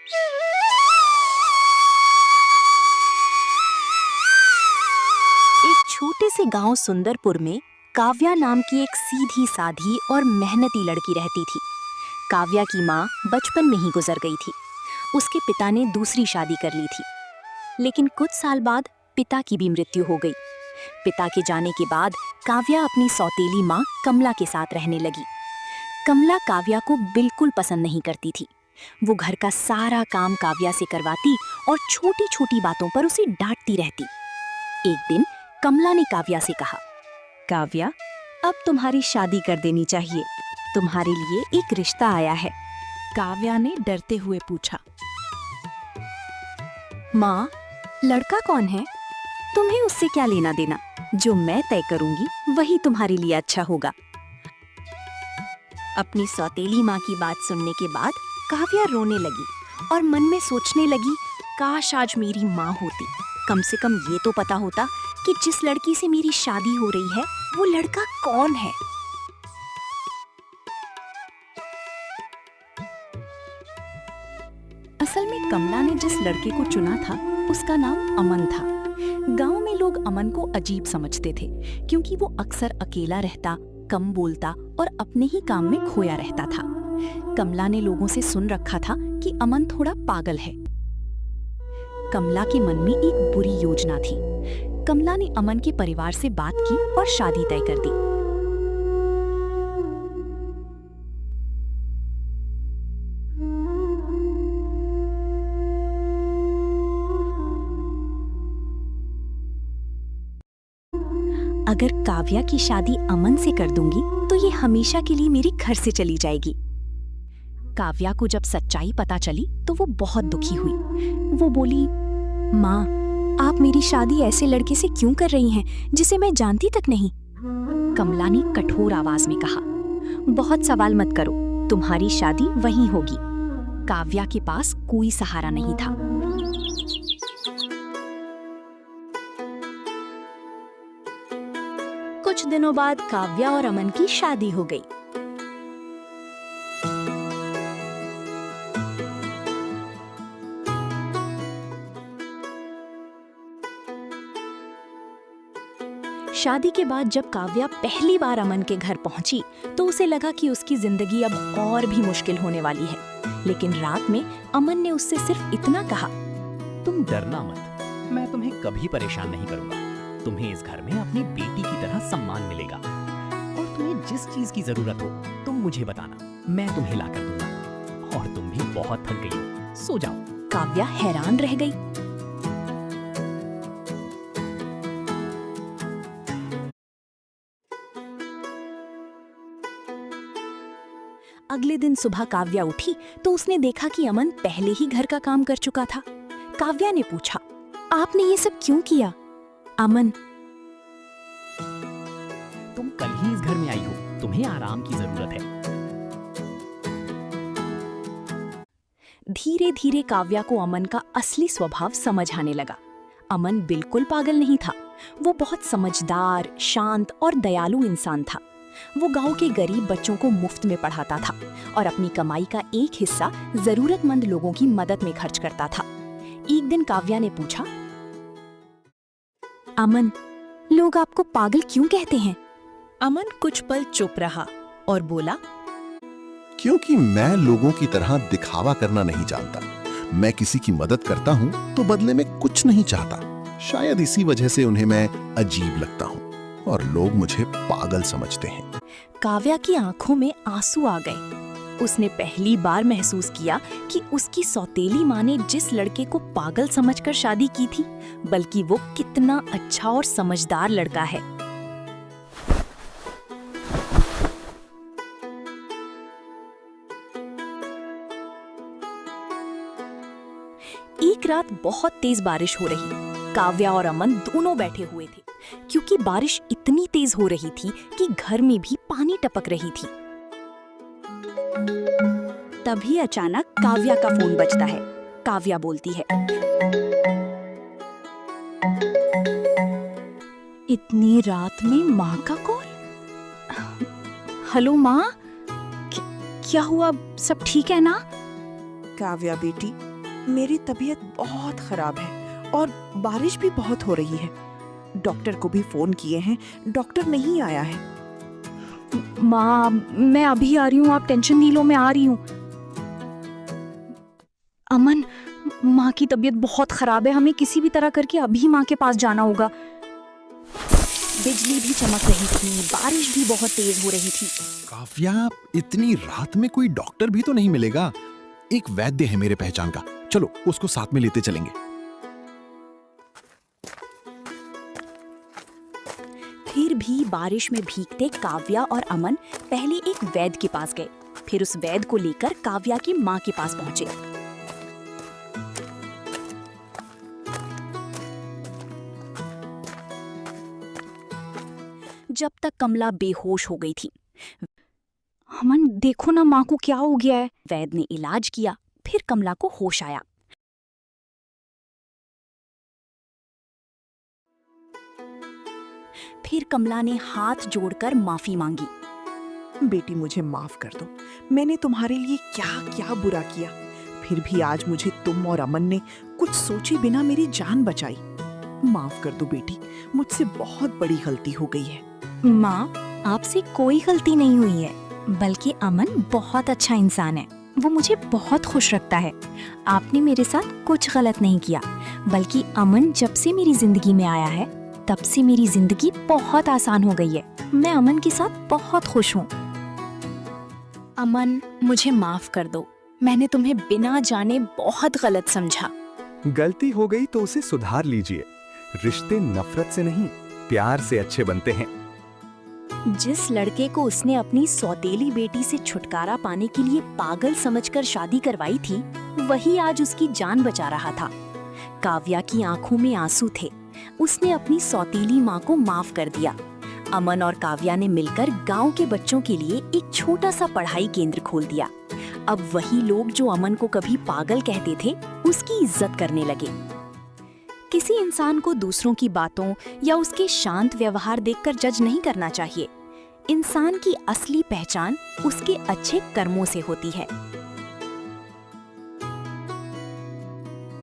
एक छोटे से गांव सुंदरपुर में काव्या नाम की एक सीधी साधी और मेहनती लड़की रहती थी। काव्या की माँ बचपन में ही गुजर गई थी। उसके पिता ने दूसरी शादी कर ली थी, लेकिन कुछ साल बाद पिता की भी मृत्यु हो गई। पिता के जाने के बाद काव्या अपनी सौतेली माँ कमला के साथ रहने लगी। कमला काव्या को बिल्कुल पसंद नहीं करती थी। वो घर का सारा काम काव्या से करवाती और छोटी छोटी बातों पर उसे डांटती रहती। एक दिन कमला ने काव्या से कहा, काव्या, अब तुम्हारी शादी कर देनी चाहिए। तुम्हारे लिए एक रिश्ता आया है। काव्या ने डरते हुए पूछा, माँ, लड़का कौन है? तुम्हें उससे क्या लेना देना? जो मैं तय करूंगी वही तुम्हारे लिए अच्छा होगा। अपनी सौतेली माँ की बात सुनने के बाद काव्या रोने लगी और मन में सोचने लगी, काश आज मेरी माँ होती। कम से कम ये तो पता होता कि जिस लड़की से मेरी शादी हो रही है वो लड़का कौन है। असल में कमला ने जिस लड़के को चुना था उसका नाम अमन था। गांव में लोग अमन को अजीब समझते थे क्योंकि वो अक्सर अकेला रहता, कम बोलता और अपने ही काम में खोया रहता था। कमला ने लोगों से सुन रखा था कि अमन थोड़ा पागल है। कमला के मन में एक बुरी योजना थी। कमला ने अमन के परिवार से बात की और शादी तय कर दी। अगर काव्या की शादी अमन से कर दूंगी तो ये हमेशा के लिए मेरे घर से चली जाएगी। काव्या को जब सच्चाई पता चली तो वो बहुत दुखी हुई। वो बोली, माँ, आप मेरी शादी ऐसे लड़के से क्यों कर रही हैं जिसे मैं जानती तक नहीं? कमला ने कठोर आवाज में कहा, बहुत सवाल मत करो, तुम्हारी शादी वहीं होगी। काव्या के पास कोई सहारा नहीं था। कुछ दिनों बाद काव्या और अमन की शादी हो गई। शादी के बाद जब काव्या पहली बार अमन के घर पहुंची तो उसे लगा कि उसकी जिंदगी अब और भी मुश्किल होने वाली है। लेकिन रात में अमन ने उससे सिर्फ इतना कहा, तुम डरना मत, मैं तुम्हें कभी परेशान नहीं करूंगा। तुम्हें इस घर में अपनी बेटी की तरह सम्मान मिलेगा और तुम्हें जिस चीज की जरूरत हो तुम मुझे बताना, मैं तुम्हें ला कर दूंगा। और तुम भी बहुत थक गई हो, सो जाओ। काव्या हैरान रह गई। अगले दिन सुबह काव्या उठी तो उसने देखा कि अमन पहले ही घर का काम कर चुका था। काव्या ने पूछा, आपने ये सब क्यों किया? अमन, तुम कल ही इस घर में आई हो, तुम्हें आराम की जरूरत है। धीरे धीरे काव्या को अमन का असली स्वभाव समझ आने लगा। अमन बिल्कुल पागल नहीं था। वो बहुत समझदार, शांत और दयालु इंसान था। वो गांव के गरीब बच्चों को मुफ्त में पढ़ाता था और अपनी कमाई का एक हिस्सा जरूरतमंद लोगों की मदद में खर्च करता था। एक दिन काव्या ने पूछा, अमन, लोग आपको पागल क्यों कहते हैं? अमन कुछ पल चुप रहा और बोला, क्योंकि मैं लोगों की तरह दिखावा करना नहीं जानता। मैं किसी की मदद करता हूँ तो बदले में कुछ नहीं चाहता। शायद इसी वजह से उन्हें मैं अजीब लगता हूँ और लोग मुझे पागल समझते हैं। काव्या की आंखों में आंसू आ गए। उसने पहली बार महसूस किया कि उसकी सौतेली माँ ने जिस लड़के को पागल समझकर शादी की थी, बल्कि वो कितना अच्छा और समझदार लड़का है। एक रात बहुत तेज बारिश हो रही। काव्या और अमन दोनों बैठे हुए थे क्योंकि बारिश इतनी तेज हो रही थी कि घर में भी पानी टपक रही थी। तभी अचानक काव्या का फोन बजता है। काव्या बोलती है, इतनी रात में माँ का कॉल? हेलो माँ, क्या हुआ, सब ठीक है ना? काव्या बेटी, मेरी तबीयत बहुत खराब है और बारिश भी बहुत हो रही है। डॉक्टर को भी फोन किए हैं, डॉक्टर नहीं आया है। माँ, मैं अभी आ रही हूँ, आप टेंशन नहीं लो, मैं आ रही हूँ। अमन, माँ की तबीयत बहुत खराब है, हमें किसी भी तरह करके अभी माँ के पास जाना होगा। बिजली भी चमक रही थी, बारिश भी बहुत तेज हो रही थी। काव्या, इतनी रात में कोई डॉक्टर भी तो नहीं मिलेगा। एक वैद्य है मेरे पहचान का, चलो उसको साथ में लेते चलेंगे। फिर भी बारिश में भीगते काव्या और अमन पहले एक वैद्य के पास गए, फिर उस वैद्य को लेकर काव्या की माँ के पास पहुंचे। जब तक कमला बेहोश हो गई थी। अमन, देखो ना माँ को क्या हो गया है। वैद्य ने इलाज किया, फिर कमला को होश आया। फिर कमला ने हाथ जोड़कर माफी मांगी। बेटी, मुझे माफ कर दो, मैंने तुम्हारे लिए क्या क्या बुरा किया। फिर भी आज मुझे तुम और अमन ने कुछ सोचे बिना मेरी जान बचाई। माफ कर दो बेटी, मुझसे बहुत बड़ी गलती हो गई है। माँ, आपसे कोई गलती नहीं हुई है, बल्कि अमन बहुत अच्छा इंसान है, वो मुझे बहुत खुश रखता है। आपने मेरे साथ कुछ गलत नहीं किया, बल्कि अमन जब से मेरी जिंदगी में आया है तब से मेरी जिंदगी बहुत आसान हो गई है। मैं अमन के साथ बहुत खुश हूँ। अमन, मुझे माफ कर दो, मैंने तुम्हें बिना जाने बहुत गलत समझा। गलती हो गई तो उसे सुधार लीजिए। रिश्ते नफरत से नहीं, प्यार से अच्छे बनते हैं। जिस लड़के को उसने अपनी सौतेली बेटी से छुटकारा पाने के लिए पागल समझकर शादी करवाई थी, वही आज उसकी जान बचा रहा था। काव्या की आंखों में आंसू थे। उसने अपनी सौतेली माँ को माफ कर दिया। अमन और काव्या ने मिलकर गांव के बच्चों के लिए एक छोटा सा पढ़ाई केंद्र खोल दिया। अब वही लोग जो अमन को कभी पागल कहते थे, उसकी इज्जत करने लगे। किसी इंसान को दूसरों की बातों या उसके शांत व्यवहार देखकर जज नहीं करना चाहिए। इंसान की असली पहचान उसके अच्छे कर्मों से होती है।